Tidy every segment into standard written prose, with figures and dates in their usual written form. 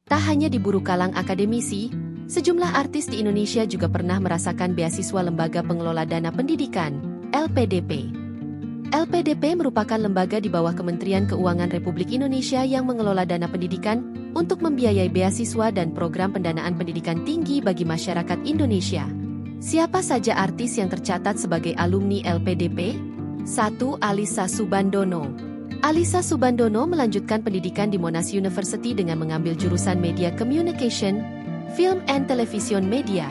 Tak hanya diburu kalang akademisi, sejumlah artis di Indonesia juga pernah merasakan beasiswa Lembaga Pengelola Dana Pendidikan, LPDP. LPDP merupakan lembaga di bawah Kementerian Keuangan Republik Indonesia yang mengelola dana pendidikan untuk membiayai beasiswa dan program pendanaan pendidikan tinggi bagi masyarakat Indonesia. Siapa saja artis yang tercatat sebagai alumni LPDP? 1. Alyssa Soebandono. Alyssa Soebandono melanjutkan pendidikan di Monash University dengan mengambil jurusan Media Communication, Film and Television Media.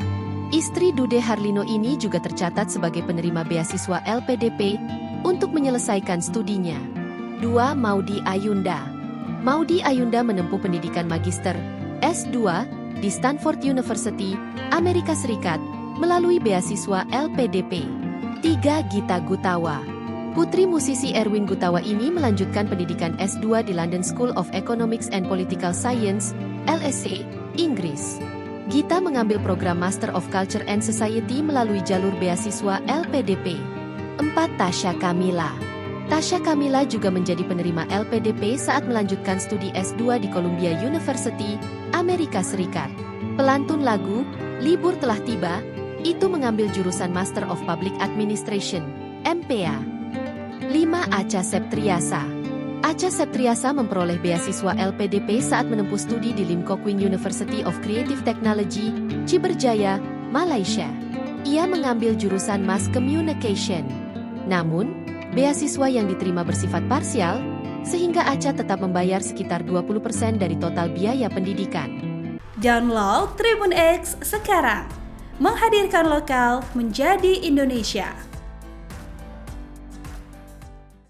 Istri Dude Harlino ini juga tercatat sebagai penerima beasiswa LPDP untuk menyelesaikan studinya. 2. Maudy Ayunda. Maudy Ayunda menempuh pendidikan magister S2 di Stanford University, Amerika Serikat, melalui beasiswa LPDP. 3. Gita Gutawa. Putri musisi Erwin Gutawa ini melanjutkan pendidikan S2 di London School of Economics and Political Science, LSE, Inggris. Gita mengambil program Master of Culture and Society melalui jalur beasiswa LPDP. 4. Tasya Kamila. Tasya Kamila juga menjadi penerima LPDP saat melanjutkan studi S2 di Columbia University, Amerika Serikat. Pelantun lagu, Libur Telah Tiba, itu mengambil jurusan Master of Public Administration, MPA. 5. Acha Septriasa. Acha Septriasa memperoleh beasiswa LPDP saat menempuh studi di Lim Kok Wing University of Creative Technology, Ciberjaya, Malaysia. Ia mengambil jurusan Mass Communication. Namun, beasiswa yang diterima bersifat parsial, sehingga Acha tetap membayar sekitar 20% dari total biaya pendidikan. Download Tribun X sekarang, menghadirkan lokal menjadi Indonesia.